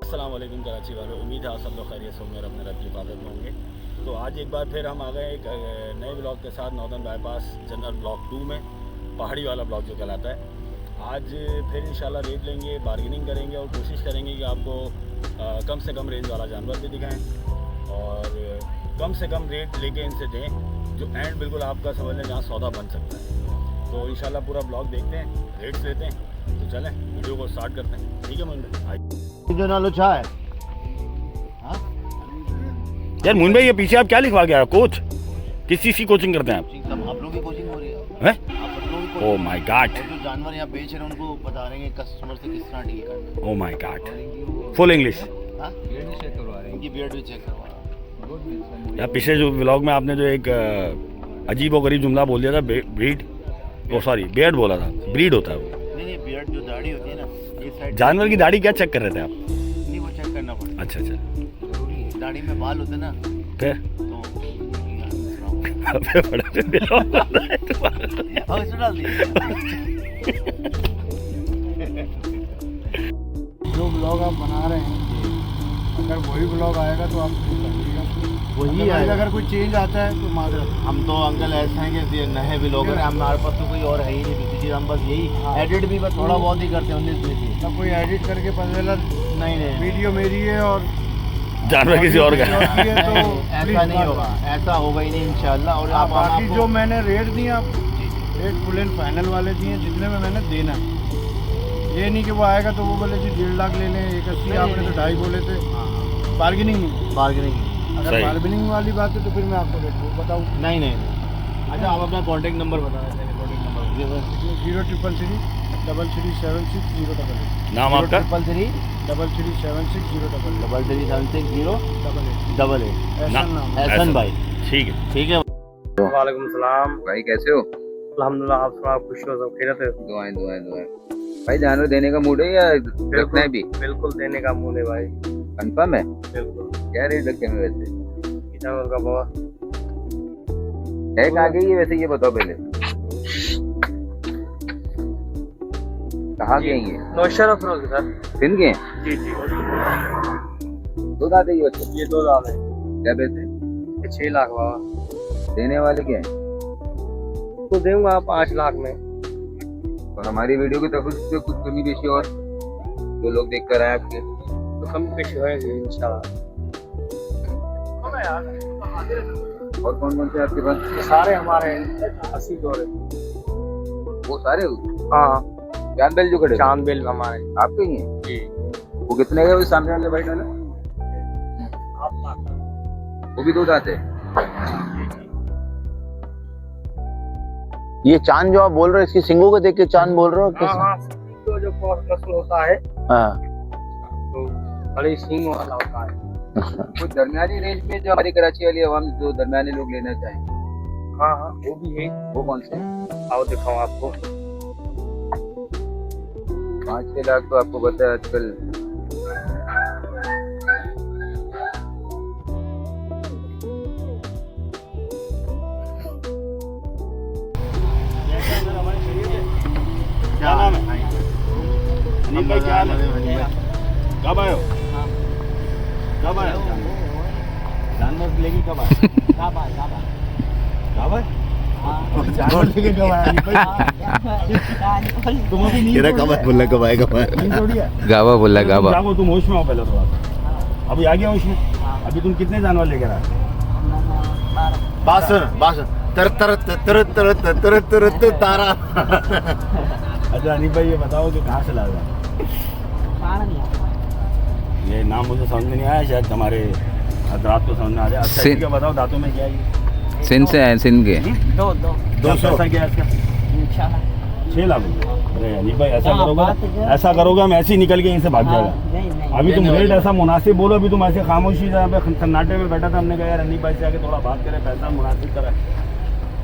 अस्सलाम वालेकुम कराची वालों, उम्मीद है आप सब लोग खैरियत से होंगे और अपने रब की हिफाजत में होंगे। तो आज एक बार फिर हम आ गए एक नए ब्लॉग के साथ नॉर्दर्न बाईपास जनरल ब्लॉक 2 में, पहाड़ी वाला ब्लॉक जो कहलाता है। आज फिर इंशाल्लाह रेट लेंगे, बार्गेनिंग करेंगे और कोशिश करेंगे कि आपको कम से कम रेंज वाला जानवर भी दिखाएं और कम से कम रेट लेके इनसे दें जो एंड बिल्कुल आपका समझ लें जहाँ सौदा बन सकता है। तो इंशाल्लाह पूरा ब्लॉग देखते हैं, रेट्स लेते हैं। तो चलें वीडियो को स्टार्ट करते हैं, ठीक है मुझे जो नालो छा है यार। मुन भाई ये पीछे आप क्या लिखवा गया कोच? किस चीज़ की कोचिंग करते हैं आप? आप लोगों की कोचिंग हो रही है हैं? आप लोगों की ओह माय गॉड, जो जानवर यहाँ बेच रहे हैं उनको बता रहे हैं कस्टमर से किस तरह डील करना है। Oh my God, full English. हाँ? इनकी बियर्ड भी चेक करवा रहा हूँ। यार पिछले जो व्लॉग में आपने जो एक अजीब और गरीब जुमला बोल दिया था, ब्रीड, ओ सॉरी बियर्ड बोला था, ब्रीड होता है वो। नहीं बियर्ड जो दाढ़ी होती है ना, ये साइड जानवर की दाढ़ी क्या चेक कर रहे थे आप? नहीं वो चेक करना पड़ता अच्छा, है। दाढ़ी में बाल होते हैं ना फिर तो अबे बड़ा अब इसमें डाल दिए। जो ब्लॉग आप बना रहे हैं अगर वही ब्लॉग आएगा तो आप वही वही आएगा। अगर कोई चेंज आता है तो माजरत। हम तो अंकल ऐसे हैं कि ये नए ब्लॉगर हैं, हमारे पास तो कोई और है ही नहीं दूसरी चीज़। हम बस यही एडिट भी बस थोड़ा बहुत ही करते हैं 19-20। ना कोई एडिट करके पता चला नहीं वीडियो मेरी है और जानवर किसी और का है। तो ऐसा नहीं होगा, ऐसा होगा ही नहीं इंशाल्लाह। और आप बाकी आपको जो मैंने रेट दिए आप रेट फुल एंड फाइनल वाले दिए जितने में मैंने देना। ये नहीं कि वो आएगा तो वो बोले जी 1.5 लाख ले लें, 180 आपने तो 2.5 बोले थे। बार्गेनिंग नहीं, बार्गेनिंग अगर सही। बार्गेनिंग वाली बात है तो फिर मैं आपको रेट बताऊँ। नहीं। अच्छा आप अपना कॉन्टैक्ट नंबर बता देते हैं। Contact number 0333088। नाम आपका? 33760888। ऐसा एहसन भाई। ठीक है। ठीक है। वालेकुम सलाम भाई कैसे हो? अल्हम्दुलिल्लाह, आप सुनाओ, खुश हो, सब खैरियत है? दुआएं दुआएं दुआएं। भाई जानवर देने का मूड है या रखना है भी? बिल्कुल देने का मूड है भाई, कंफर्म है? बिल्कुल। क्या रेट रखे हैं वैसे? जानवर का बाबा है कहाँ गई है वैसे, ये बताओ पहले। कहाँ गई है? नौशहर अफरोज सर। सिंध के? जी जी, दो दाते ही बच्चे? ये 2 लाख है, क्या पैसे? ये 6 लाख बाबा। देने वाले क्या है? तो दूंगा 5 लाख में। और हमारी वीडियो की तरफ से कुछ कमी बेशी और जो लोग देख कर आए आपके? तो कम पेश होएगी इंशाल्लाह। और कौन कौन से आपके पास? ये सारे हमारे 80 दौरे। वो सारे हाँ, जान बेल जो खड़े हैं? चांद बेल हमारे आपके ही हैं? जी। वो कितने गए वो सामने वाले भाई वाला? वो भी दो दाते हैं? ये चांद जो आप बोल रहे हो इसकी सिंगों को देख के चांद बोल रहे हो? हाँ, तो जो नस्ल होता है हाँ। तो बड़ी सींग वाला होता है। कुछ दरमियानी रेंज में जो हमारी कराची वाली आवाम जो दरमियानी लोग लेना चाहें हाँ, वो भी है। वो कौन से हैं? आओ दिखाओ आपको। 5-6 लाख तो आपको पता है आजकल। क्या नाम है? अनिल भाई क्या हाल है? कब आए हो? कब आए हो? जानवर लेके कब आए? कब आए? जानवर लेके कब आए? तुम अभी नींद थोड़ी है। गावा बोला गावा। जागो, तुम होश में हो पहले थोड़ा सा। अभी आ गया होश में? अभी तुम कितने जानवर लेकर आए? बासर तर तर तर तर तर तर तर तारा। अच्छा अनिल भाई ये बताओ कि कहाँ से लाया? ये नाम मुझे समझ में नहीं आया, शायद हमारे हजरात को समझ में आ जाए। अच्छा ठीक है, बताओ दांतों में क्या है ये? सिंध से हैं, सिंध के। 200 पैसा क्या है इसका? 6 लाख। अरे अनिल भाई ऐसा करोगे हम ऐसे ही निकल के इनसे भाग जाएगा। अभी तुम रेट ऐसा मुनासिब बोलो, अभी तुम ऐसे खामोशी जहाँ पे सन्नाटे में बैठा था, हमने कहा यार अनिल भाई से आके थोड़ा बात करें, पैसा मुनासिब करें।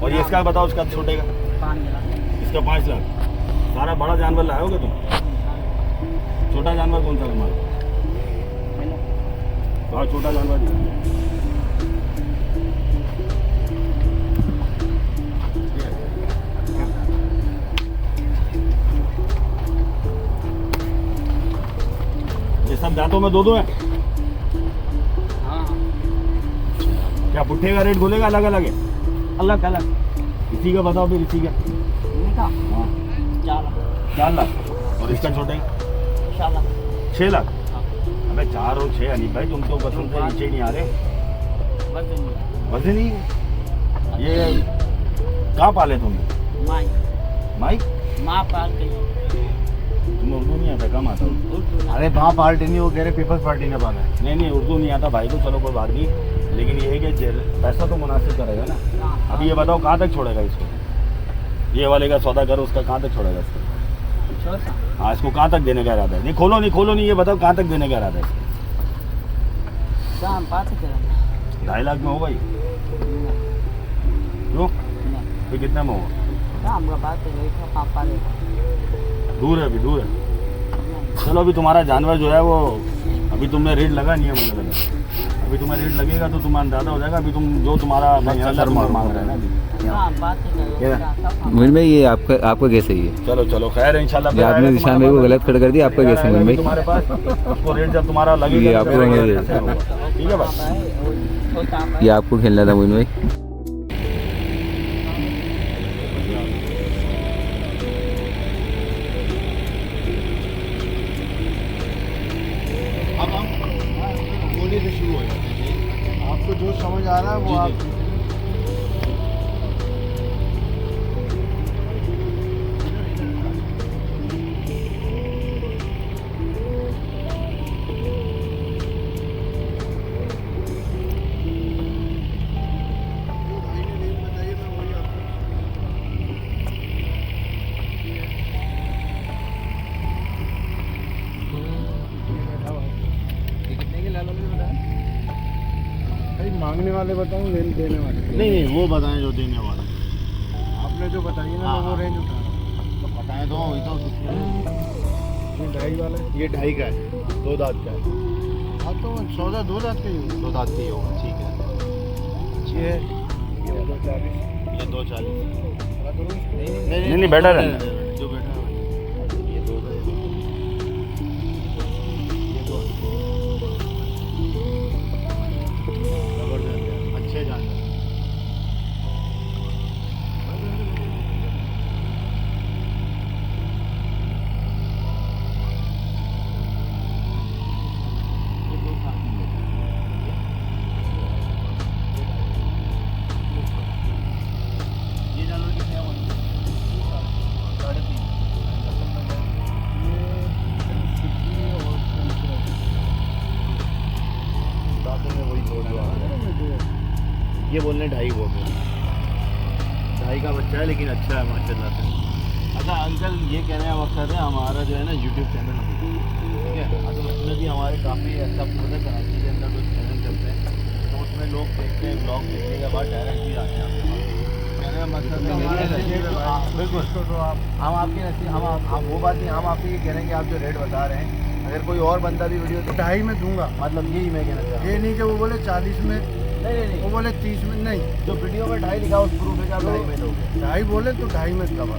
और ये इसका बताओ, इसका छोटे का? इसका 5 लाख। सारा बड़ा जानवर लाओगे तुम? छोटा जानवर कौन सा तुम्हारा? हाँ छोटा जानवर। सब दांतों में दो हैं? हाँ क्या पुट्ठे का रेट बोलेगा अलग अलग है? अलग अलग इसी का बताओ फिर, इसी का। इनका हाँ 4 लाख 4 लाख और इसका छोटे 4 लाख 6 लाख। अबे 4 और 6 अनिल भाई, तुम तो पसंद से नीचे नहीं आ रहे। वजन ही ये कहाँ पाले तुमने? माई माई माँ पाल गई तुम्हें उर्दू नहीं आता? कम आता उर्दू? अरे वहाँ पार्टी नहीं, वो कह रहे पीपल्स पार्टी ने पाना है। नहीं उर्दू नहीं आता भाई को, चलो कोई बात नहीं, लेकिन ये है कि पैसा तो मुनासिब करेगा ना। अभी ये बताओ कहाँ तक छोड़ेगा इसको? ये वाले का सौदा करो, उसका कहाँ तक छोड़ेगा इसको? हाँ, इसको कहाँ तक देने का इरादा है? नहीं खोलो नहीं, ये बताओ कहाँ तक देने का इरादा है इसको? 2.5 लाख में होगा ये? क्यों? फिर कितने में होगा? दूर है, अभी दूर है। चलो अभी तुम्हारा जानवर जो है वो, अभी तुमने रेट लगा नहीं है, मुझे लगा अभी तुम्हें रेट लगेगा तो तुम्हारा अंदाजा हो जाएगा। अभी तुम जो तुम्हारा मांग रहे हैं ना अभी। मोइन भाई ये आपका कैसे ही है? चलो खैर इंशाल्लाह। ये आपने निशान भाई को गलत खड़ा कर दिया, आपका कैसे मोइन भाई? तुम्हारे पास उसको रेट जब तुम्हारा लगेगा ये आपको ठीक है भाई। ये आपको खेलना था मोइन भाई। अब हम बोली से शुरू हो जाते हैं। आपको जो समझ आ रहा है वो आप भाई मांगने वाले बताऊं देने वाले? नहीं वो बताएं जो देने वाला। आपने जो बताई ना हाँ, वो हाँ। रेंज उठा तो बताएं तो वही तो ये 2.5 वाला है। ये 2.5 का है, 2 दांत का है। हाँ तो सौदा 2 लाख का ही होगा। 2 दांत का ही होगा, ठीक है। ये 240 ये 240। नहीं बेटर है। जो बेटा है ये 2 का है। ये 2 जबरदस्त है, अच्छे जानवर। ये जानवर कितने हैं? 3.5। दांतों में वही 2 जो आ रहा है। ये बोलने 2.5 बोल रहे हैं। 2.5 का बच्चा है लेकिन अच्छा है माशाल्लाह से। अच्छा अंकल ये कह रहे हैं वक्त है हमारा जो है ना यूट्यूब चैनल, ठीक है, तो उसमें भी हमारे काफ़ी अच्छा पता कराची के अंदर कुछ चैनल चलते हैं, तो उसमें लोग देखते हैं, ब्लॉग देखने के बाद डायरेक्ट भी आते हैं आपके पास। कहने का मतलब बिल्कुल तो आप हम आपकी नसीब हम वो बात नहीं, हम आपसे ये कह रहे हैं कि आप जो रेट बता रहे हैं, अगर कोई और बंदा भी वीडियो 2.5 में दूंगा। मतलब यही मैं कहना चाह रहा ये नहीं कि वो बोले 40 में, नहीं वो बोले 30 में, नहीं जो वीडियो में 2.5 लिखा उस प्रूफ है कि आप 2.5 में दोगे। 2.5 बोले तो 2.5 में दबा।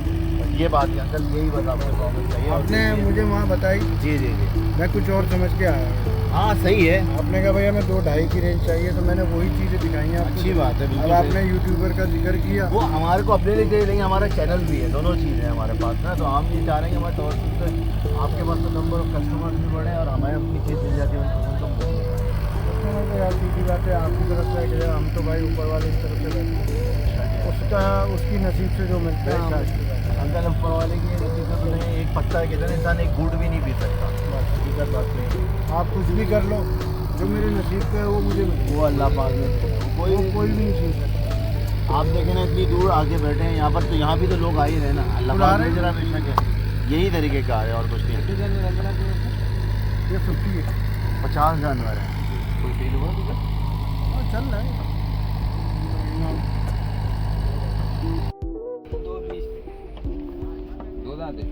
ये बात है अंकल, यही बता मुझे प्रॉब्लम चाहिए। आपने मुझे वहाँ बताई, जी जी जी मैं कुछ और समझ के आया। हाँ सही है, आपने कहा भैया मैं 2-2.5 की रेंज चाहिए, तो मैंने वही चीज़ें दिखाई हैं आपको। अच्छी बात है, अब बिल्कुल आपने यूट्यूबर का जिक्र किया, वो हमारे को अपने लिए चाहिए, लेकिन हमारा चैनल भी है, दोनों चीज़ है हमारे पास ना, तो हम ये चाह रहे हैं कि हमारे तौर से आपके पास तो नंबर ऑफ कस्टमर्स भी बढ़े और हमें अपनी चीज़ मिल जाती है कस्टमर तो यार सीधी बात है, आपकी तरफ से कि हम तो भाई ऊपर वाले की तरफ से बैठते हैं, उसका उसकी नसीब से जो मिलता है उसकी बात है। अंकल ऊपर वाले की नसीब से तो नहीं, एक पत्ता है कितना इंसान एक घूंट भी नहीं पी सकता, बस हकीकत बात है। आप कुछ भी कर लो, जो मेरे नसीब पे है वो मुझे मिले। वो अल्लाह पाक ने कोई भी नहीं छीन सकता। आप देखें ना इतनी दूर आके बैठे हैं यहाँ पर, तो यहाँ भी तो लोग आ ही रहे ना, अल्लाह बुला पाक रहे ने हैं। जरा बेशक है, यही तरीके का है और कुछ नहीं। ये 50 है। 50 जानवर है, कोई फील हुआ तुझे? हाँ चल रहा है। दो दांत है।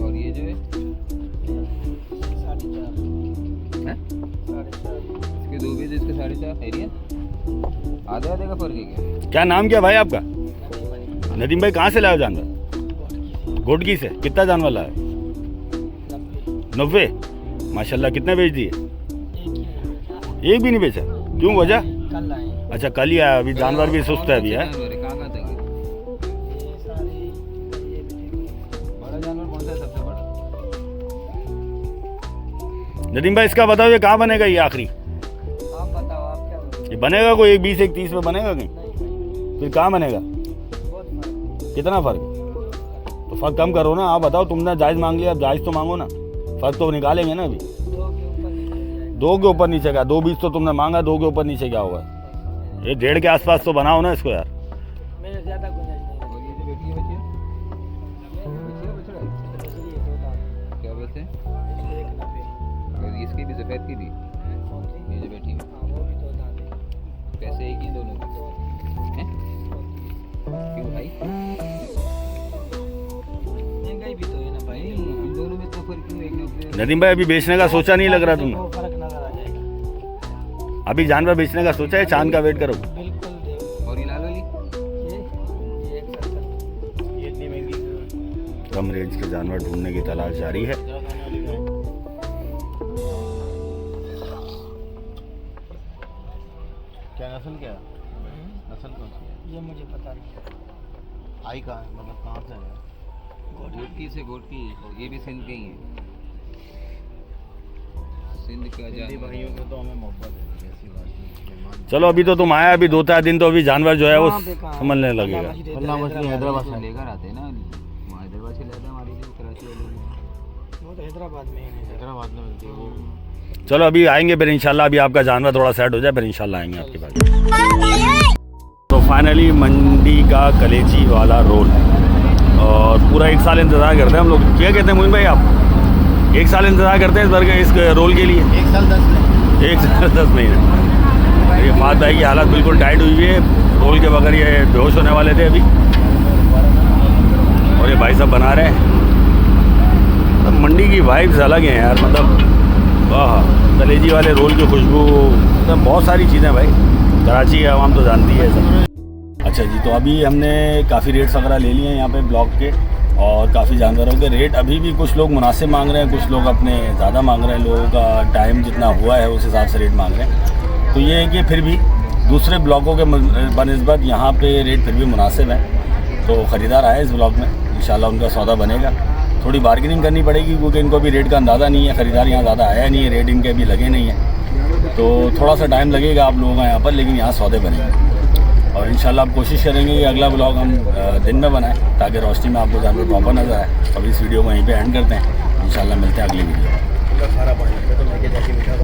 और ये जो है हैं? इसके 2 पीस, इसके 4.5 एरिया आधे आधे का फर्क है क्या? क्या नाम क्या भाई आपका? नदीम भाई कहाँ से लाए हो जानवर? घोटकी से। कितना जानवर लाए? 90। माशाल्लाह। कितने बेच दिए? एक भी नहीं बेचा? क्यों, वजह? कल आए। अच्छा कल ही आया, अभी जानवर भी सुस्त है अभी है। कहाँ तक है? बड़ा जानवर कौन सा है सबसे बड़ा? नदीम भाई इसका बताओ ये कहाँ बनेगा ये आखिरी? आप बताओ, आप क्या बोल रहे ये बनेगा कोई 1 20 1 30 में बनेगा कहीं? हो? फिर कहाँ बनेगा? बहुत फर्क कितना फ़र्क? तो फ़र्क कम करो ना। आप बताओ, तुमने जायज़ मांग लिया, अब जायज़ तो मांगो ना। फ़र्क तो निकालेंगे ना अभी। 2 के ऊपर नीचे जाएगा। 2 के ऊपर नीचे का 2 20 तो तुमने मांगा, 2 के ऊपर नीचे क्या होगा? ये 1.5 के आसपास तो बनाओ ना इसको यार। मेरे ज़्यादा गुंजाइश नहीं और ये जो बेटी है बच्ची है? बच्ची है बछड़ा है? है। इसलिए 2 दाम। क्या बोलते हैं? इसलिए 190। और इसकी भी सफ़ेद की भी कौन सी? ये जो बैठी है हाँ, वो भी 2 दाम है। पैसे एक ही दोनों के? हैं? क्यों भाई? महंगाई भी तो है ना भाई। इन दोनों में तो फर्क क्यों? एक ने नदीम भाई अभी बेचने का सोचा नहीं लग रहा तुमने? वो फर्क नजर आ जाएगा। अभी जानवर बेचने का सोचा है? चांद का वेट करो। बिल्कुल देखो। और ये लाल वाली ये 170। ये इतनी महंगी कम रेंज के जानवर ढूंढने की तलाश जारी है। क्या नस्ल क्या है? नस्ल कौन सी है? ये मुझे पता नहीं। आई कहाँ है, मतलब कहाँ से है? घोटकी से घोटकी, ये भी सिंध के ही है। सिंध का हिंदी जानवर भाइयों में तो हमें मोहब्बत है, ऐसी बात नहीं। चलो अभी तो तुम आया, अभी 2-4 दिन तो अभी जानवर जो है वो वहाँ पे कहाँ? समझने लगेगा। अल्लाह मछली हैदराबाद से लेकर आते हैं ना, वहाँ हैदराबाद से लाते हैं हमारी जो कराची वाले में। वो तो हैदराबाद में ही है। हैदराबाद में मिलती है वो। चलो अभी आएंगे फिर इंशाल्लाह। अभी आपका जानवर थोड़ा सेट हो जाए फिर इंशाल्लाह आएंगे आपके पास। तो फाइनली मंडी का कलेजी वाला रोल, और पूरा 1 साल इंतज़ार करते हैं हम लोग। क्या कहते हैं मोइन भाई आप? 1 साल इंतज़ार करते हैं इस बर्गर इस रोल के लिए? 1 साल 10 महीने। 1 साल 10 महीने। ये फात भाई की हालत बिल्कुल टाइट हुई हुई है। रोल के बगैर ये बेहोश होने वाले थे अभी, और ये भाई साहब बना रहे हैं। तो मंडी की वाइब्स अलग हैं यार, मतलब वाह। कलेजी वाले रोल की खुशबू, मतलब बहुत सारी चीज़ें भाई। कराची की आवाम तो जानती है सब। अच्छा जी, तो अभी हमने काफ़ी रेट्स वगैरह ले लिए हैं यहाँ पे ब्लॉक के, और काफ़ी जानवरों के रेट अभी भी कुछ लोग मुनासिब मांग रहे हैं, कुछ लोग अपने ज़्यादा मांग रहे हैं। लोगों का टाइम जितना हुआ है उस हिसाब से रेट मांग रहे हैं। तो ये है कि फिर भी दूसरे ब्लॉकों के बनस्बत यहाँ पे रेट फिर भी मुनासिब है। तो ख़रीदार आए इस ब्लॉक में, इंशाल्लाह उनका सौदा बनेगा। थोड़ी बार्गेनिंग करनी पड़ेगी क्योंकि इनको भी रेट का अंदाज़ा नहीं है। ख़रीदार यहाँ ज़्यादा आया नहीं है, रेट इनके अभी लगे नहीं है, तो थोड़ा सा टाइम लगेगा आप लोगों का यहाँ पर, लेकिन यहाँ सौदे बनेंगे। और इंशाल्लाह आप कोशिश करेंगे कि अगला ब्लॉग हम दिन में बनाएं ताकि रोशनी में आपको जानवर प्रॉपर नजर आए। अब इस वीडियो को यहीं पे एंड करते हैं। इंशाल्लाह मिलते हैं अगली वीडियो में।